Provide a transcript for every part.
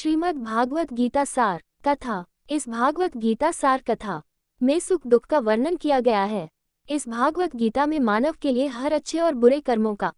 श्रीमद् भागवत गीता सार कथा। इस भागवत गीता सार कथा में सुख दुख का वर्णन किया गया है। इस भागवत गीता में मानव के लिए हर अच्छे और बुरे कर्मों का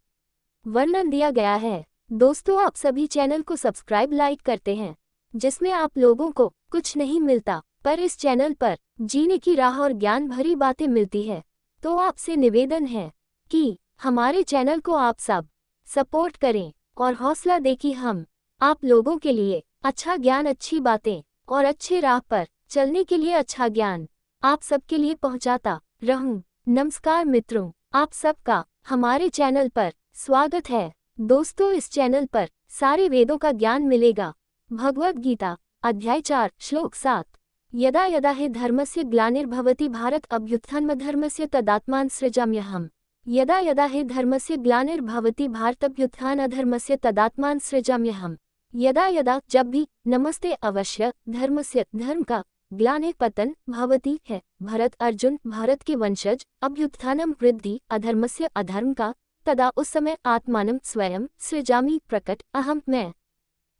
वर्णन दिया गया है। दोस्तों, आप सभी चैनल को सब्सक्राइब लाइक करते हैं, जिसमें आप लोगों को कुछ नहीं मिलता, पर इस चैनल पर जीने की राह और ज्ञान भरी बातें मिलती है। तो आपसे निवेदन है कि हमारे चैनल को आप सब सपोर्ट करें और हौसला दें कि हम आप लोगों के लिए अच्छा ज्ञान, अच्छी बातें और अच्छे राह पर चलने के लिए अच्छा ज्ञान आप सबके लिए पहुंचाता रहूं। नमस्कार मित्रों, आप सबका हमारे चैनल पर स्वागत है। दोस्तों, इस चैनल पर सारे वेदों का ज्ञान मिलेगा। भगवद गीता अध्याय 4 श्लोक 7। यदा यदा हि धर्मस्य ग्लानिर्भवति भारत अभ्युत्थानमधर्मस्य तदात्मान सृजाम्यहम्। यदा यदा हि धर्मस्य ग्लानिर्भवति भारतभ्युत्थान अधर्मस्य तदात्मान सृजाम्यहम्। यदा यदा जब भी, नमस्ते अवश्य, धर्मस्य धर्म का, ग्लानि पतन भवति है भरत अर्जुन भारत के वंशज, अभ्युत्थानम वृद्धि अधर्मस्य अधर्म का, तदा उस समय आत्मानं स्वयं सृजामि प्रकट अहम मैं।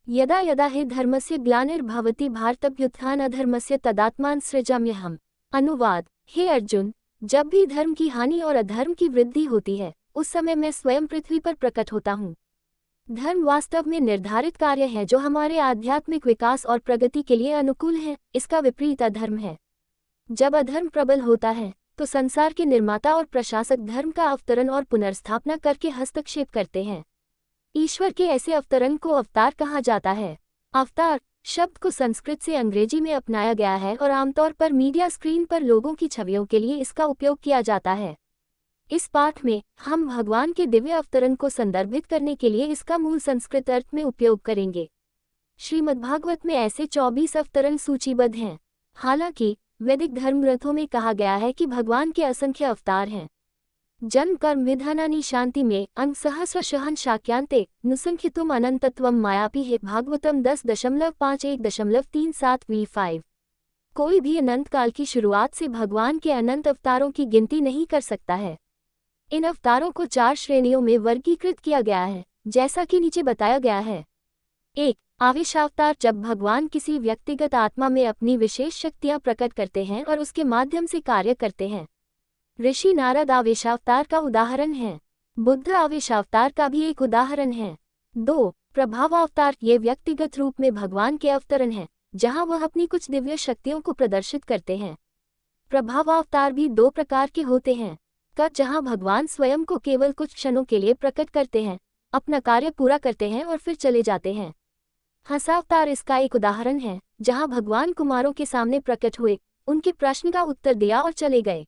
यदा यदा हि धर्मस्य ग्लानिर्भवति भारतभ्युत्थान अधर्मस्य तदात्मान सृजाम्यहम्। अनुवाद: हे अर्जुन, जब भी धर्म की हानि और अधर्म की वृद्धि होती है, उस समय मैं स्वयं पृथ्वी पर प्रकट होता हूँ। धर्म वास्तव में निर्धारित कार्य है जो हमारे आध्यात्मिक विकास और प्रगति के लिए अनुकूल है। इसका विपरीत अधर्म है। जब अधर्म प्रबल होता है तो संसार के निर्माता और प्रशासक धर्म का अवतरण और पुनर्स्थापना करके हस्तक्षेप करते हैं। ईश्वर के ऐसे अवतरण को अवतार कहा जाता है। अवतार शब्द को संस्कृत से अंग्रेजी में अपनाया गया है और आमतौर पर मीडिया स्क्रीन पर लोगों की छवियों के लिए इसका उपयोग किया जाता है। इस पाठ में हम भगवान के दिव्य अवतरण को संदर्भित करने के लिए इसका मूल संस्कृत अर्थ में उपयोग करेंगे। श्रीमद्भागवत में ऐसे 24 अवतरण सूचीबद्ध हैं। हालांकि वैदिक धर्म ग्रंथों में कहा गया है कि भगवान के असंख्य अवतार हैं। जन्म कर्म विधानानि शांति में अंग सहस्रशः शाक्यांते नुसंख्यितुम अनंतत्वम मायापी है भागवतम 10.51.37 v5। कोई भी अनंत काल की शुरुआत से भगवान के अनंत अवतारों की गिनती नहीं कर सकता है। इन अवतारों को 4 श्रेणियों में वर्गीकृत किया गया है, जैसा कि नीचे बताया गया है। 1. आवेशावतार, जब भगवान किसी व्यक्तिगत आत्मा में अपनी विशेष शक्तियां प्रकट करते हैं और उसके माध्यम से कार्य करते हैं। ऋषि नारद आवेशावतार का उदाहरण है। बुद्ध आवेशावतार का भी एक उदाहरण है। 2. प्रभावावतार, ये व्यक्तिगत रूप में भगवान के अवतरण हैं, जहां वह अपनी कुछ दिव्य शक्तियों को प्रदर्शित करते हैं। प्रभावावतार भी 2 प्रकार के होते हैं। जहां भगवान स्वयं को केवल कुछ क्षणों के लिए प्रकट करते हैं, अपना कार्य पूरा करते हैं और फिर चले जाते हैं। हंसावतार इसका एक उदाहरण है, जहां भगवान कुमारों के सामने प्रकट हुए, उनके प्रश्न का उत्तर दिया और चले गए।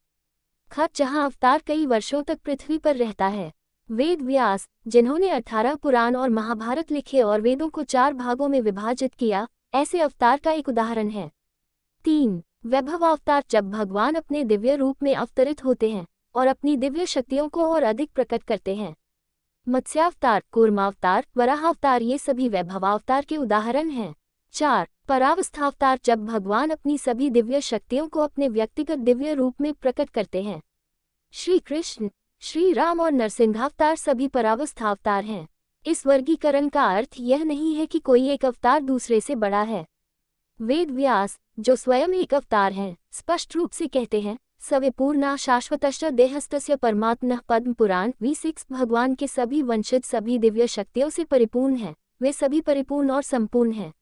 जहां अवतार कई वर्षों तक पृथ्वी पर रहता है। वेद व्यास, जिन्होंने 18 पुराण और महाभारत लिखे और वेदों को 4 भागों में विभाजित किया, ऐसे अवतार का एक उदाहरण है। 3. वैभवावतार, जब भगवान अपने दिव्य रूप में अवतरित होते हैं और अपनी दिव्य शक्तियों को और अधिक प्रकट करते हैं। मत्स्यावतार, कूर्मावतार, वराहावतार, ये सभी वैभवावतार के उदाहरण हैं। 4. परावस्थावतार, जब भगवान अपनी सभी दिव्य शक्तियों को अपने व्यक्तिगत दिव्य रूप में प्रकट करते हैं। श्री कृष्ण, श्री राम और नरसिंहावतार सभी परावस्थावतार हैं। इस वर्गीकरण का अर्थ यह नहीं है कि कोई एक अवतार दूसरे से बड़ा है। वेद व्यास, जो स्वयं एक अवतार हैं, स्पष्ट रूप से कहते हैं, सवे पूर्णा शाश्वतश्च देहस्तस्य परमात्मनः पद्म पुराण v6। भगवान के सभी वंशज सभी दिव्य शक्तियों से परिपूर्ण हैं, वे सभी परिपूर्ण और संपूर्ण हैं।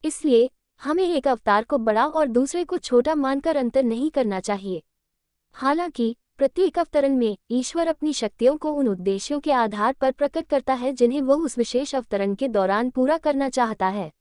इसलिए हमें एक अवतार को बड़ा और दूसरे को छोटा मानकर अंतर नहीं करना चाहिए। हालांकि प्रत्येक अवतरण में ईश्वर अपनी शक्तियों को उन उद्देश्यों के आधार पर प्रकट करता है जिन्हें वह उस विशेष अवतरण के दौरान पूरा करना चाहता है।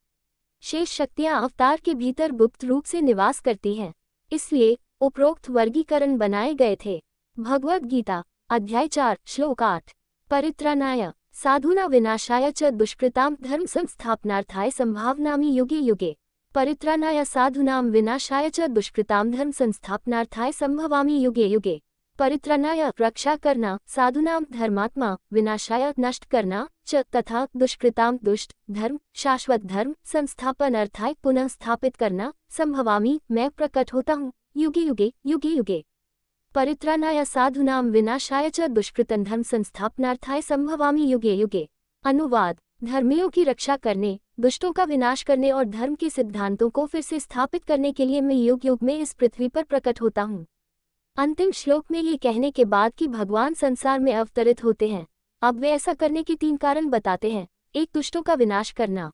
शेष शक्तियां अवतार के भीतर गुप्त रूप से निवास करती हैं, इसलिए उपरोक्त वर्गीकरण बनाए गए थे। भगवद गीता अध्याय 4 श्लोक 8। परित्राणाय साधूना विनाशाय च दुष्कृतां धर्म संस्थापनार्थाय संभावनामि युगे युगे। परित्राणाय साधूनां विनाशाय च दुष्कृतां धर्म संस्थापनार्थाय संभवामि युगे युगे। परित्राणाय रक्षा करना, साधूनां धर्मात्मा, विनाशाय नष्ट करना, च तथा दुष्कृतां दुष्ट धर्म शाश्वत धर्म, संस्थापन अर्थाय पुनः स्थापित करना, संभवामि मैं प्रकट होता हूँ, युगे युगे युगे युगे। परित्राणाय साधूनां विनाशाय च दुष्कृतं धर्म संस्थापनार्थाय संभवामि युगे युगे। अनुवाद: धर्मियों की रक्षा करने, दुष्टों का विनाश करने और धर्म के सिद्धांतों को फिर से स्थापित करने के लिए मैं युग युग में इस पृथ्वी पर प्रकट होता हूँ। अंतिम श्लोक में ये कहने के बाद कि भगवान संसार में अवतरित होते हैं, अब वे ऐसा करने के 3 कारण बताते हैं। 1. दुष्टों का विनाश करना।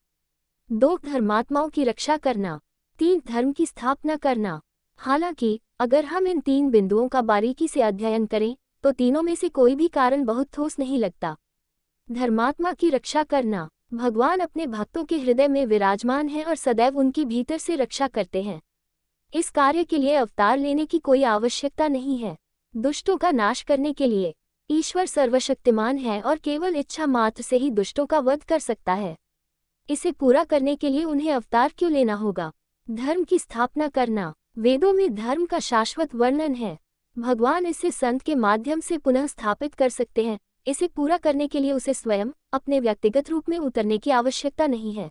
2. धर्मात्माओं की रक्षा करना। 3. धर्म की स्थापना करना। हालांकि अगर हम इन 3 बिंदुओं का बारीकी से अध्ययन करें तो तीनों में से कोई भी कारण बहुत ठोस नहीं लगता। धर्मात्मा की रक्षा करना। भगवान अपने भक्तों के हृदय में विराजमान हैं और सदैव उनकी भीतर से रक्षा करते हैं। इस कार्य के लिए अवतार लेने की कोई आवश्यकता नहीं है। दुष्टों का नाश करने के लिए ईश्वर सर्वशक्तिमान है और केवल इच्छा मात्र से ही दुष्टों का वध कर सकता है। इसे पूरा करने के लिए उन्हें अवतार क्यों लेना होगा? धर्म की स्थापना करना। वेदों में धर्म का शाश्वत वर्णन है। भगवान इसे संत के माध्यम से पुनः स्थापित कर सकते हैं। इसे पूरा करने के लिए उसे स्वयं अपने व्यक्तिगत रूप में उतरने की आवश्यकता नहीं है।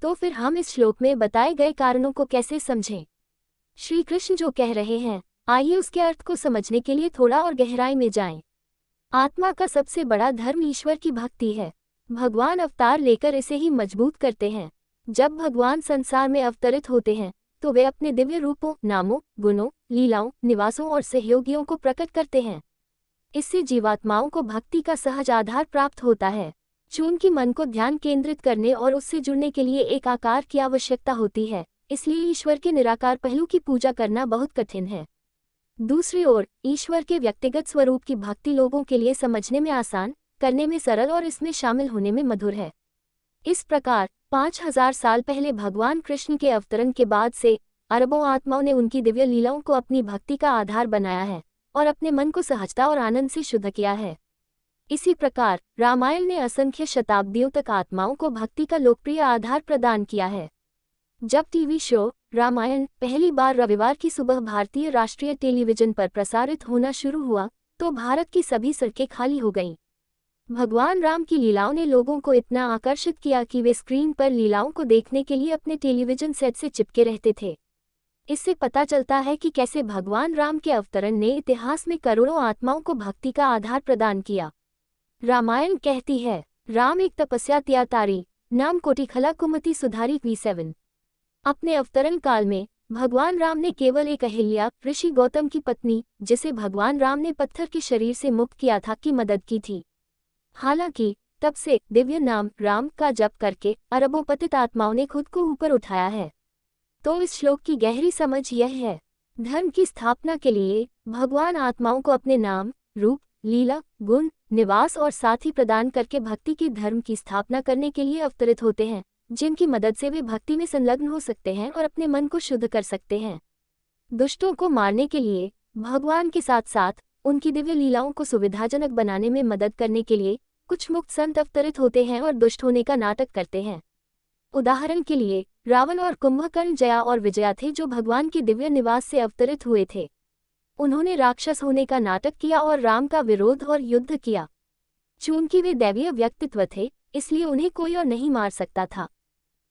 तो फिर हम इस श्लोक में बताए गए कारणों को कैसे समझें? श्री कृष्ण जो कह रहे हैं, आइए उसके अर्थ को समझने के लिए थोड़ा और गहराई में जाएं। आत्मा का सबसे बड़ा धर्म ईश्वर की भक्ति है। भगवान अवतार लेकर इसे ही मजबूत करते हैं। जब भगवान संसार में अवतरित होते हैं तो वे अपने दिव्य रूपों, नामों, गुणों, लीलाओं, निवासों और सहयोगियों को प्रकट करते हैं। इससे जीवात्माओं को भक्ति का सहज आधार प्राप्त होता है। चूंकि मन को ध्यान केंद्रित करने और उससे जुड़ने के लिए एक आकार की आवश्यकता होती है, इसलिए ईश्वर के निराकार पहलू की पूजा करना बहुत कठिन है। दूसरी ओर ईश्वर के व्यक्तिगत स्वरूप की भक्ति लोगों के लिए समझने में आसान, करने में सरल और इसमें शामिल होने में मधुर है। इस प्रकार 5000 साल पहले भगवान कृष्ण के अवतरण के बाद से अरबों आत्माओं ने उनकी दिव्य लीलाओं को अपनी भक्ति का आधार बनाया है और अपने मन को सहजता और आनंद से शुद्ध किया है। इसी प्रकार रामायण ने असंख्य शताब्दियों तक आत्माओं को भक्ति का लोकप्रिय आधार प्रदान किया है। जब टीवी शो रामायण पहली बार रविवार की सुबह भारतीय राष्ट्रीय टेलीविजन पर प्रसारित होना शुरू हुआ तो भारत की सभी सड़कें खाली हो गईं। भगवान राम की लीलाओं ने लोगों को इतना आकर्षित किया कि वे स्क्रीन पर लीलाओं को देखने के लिए अपने टेलीविजन सेट से चिपके रहते थे। इससे पता चलता है कि कैसे भगवान राम के अवतरण ने इतिहास में करोड़ों आत्माओं को भक्ति का आधार प्रदान किया। रामायण कहती है, राम एक तपस्या त्यातारी, नाम कोटिखला कुमति सुधारी V7। अपने अवतरण काल में भगवान राम ने केवल एक अहिल्या, ऋषि गौतम की पत्नी, जिसे भगवान राम ने पत्थर के शरीर से मुक्त किया था, की मदद की थी। हालांकि तब से दिव्य नाम राम का जप करके अरबों पतित आत्माओं ने खुद को ऊपर उठाया है। तो इस श्लोक की गहरी समझ यह है, धर्म की स्थापना के लिए भगवान आत्माओं को अपने नाम, रूप, लीला, गुण, निवास और साथी प्रदान करके भक्ति की धर्म की स्थापना करने के लिए अवतरित होते हैं, जिनकी मदद से वे भक्ति में संलग्न हो सकते हैं और अपने मन को शुद्ध कर सकते हैं। दुष्टों को मारने के लिए भगवान के साथ साथ उनकी दिव्य लीलाओं को सुविधाजनक बनाने में मदद करने के लिए कुछ मुक्त संत अवतरित होते हैं और दुष्ट होने का नाटक करते हैं। उदाहरण के लिए रावण और कुंभकर्ण जया और विजया थे, जो भगवान के दिव्य निवास से अवतरित हुए थे। उन्होंने राक्षस होने का नाटक किया और राम का विरोध और युद्ध किया। चूंकि वे दैवीय व्यक्तित्व थे, इसलिए उन्हें कोई और नहीं मार सकता था।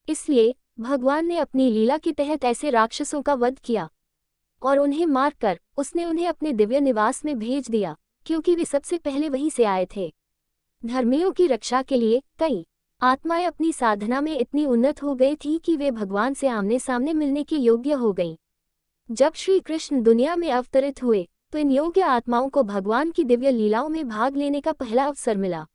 इसलिए भगवान ने अपनी लीला के तहत ऐसे राक्षसों का वध किया और उन्हें मारकर उसने उन्हें अपने दिव्य निवास में भेज दिया, क्योंकि वे सबसे पहले वहीं से आए थे। धर्मियों की रक्षा के लिए कई आत्माएं अपनी साधना में इतनी उन्नत हो गई थी कि वे भगवान से आमने सामने मिलने के योग्य हो गईं। जब श्री कृष्ण दुनिया में अवतरित हुए तो इन योग्य आत्माओं को भगवान की दिव्य लीलाओं में भाग लेने का पहला अवसर मिला।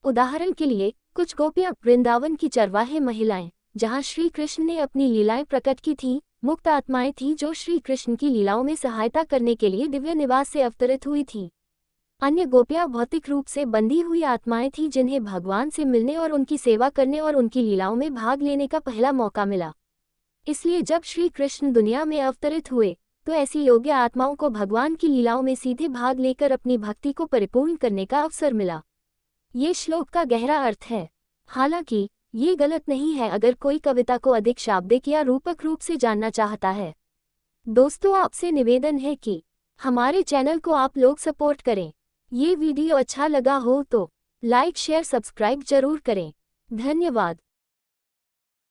उदाहरण के लिए कुछ गोपियां वृंदावन की चरवाहे महिलाएं, जहां श्री कृष्ण ने अपनी लीलाएं प्रकट की थीं, मुक्त आत्माएं थीं जो श्री कृष्ण की लीलाओं में सहायता करने के लिए दिव्य निवास से अवतरित हुई थीं। अन्य गोपियां भौतिक रूप से बंधी हुई आत्माएं थीं, जिन्हें भगवान से मिलने और उनकी सेवा करने और उनकी लीलाओं में भाग लेने का पहला मौका मिला। इसलिए जब श्री कृष्ण दुनिया में अवतरित हुए तो ऐसी योग्य आत्माओं को भगवान की लीलाओं में सीधे भाग लेकर अपनी भक्ति को परिपूर्ण करने का अवसर मिला। ये श्लोक का गहरा अर्थ है। हालांकि ये गलत नहीं है अगर कोई कविता को अधिक शाब्दिक या रूपक रूप से जानना चाहता है। दोस्तों, आपसे निवेदन है कि हमारे चैनल को आप लोग सपोर्ट करें। ये वीडियो अच्छा लगा हो तो लाइक, शेयर, सब्सक्राइब जरूर करें। धन्यवाद।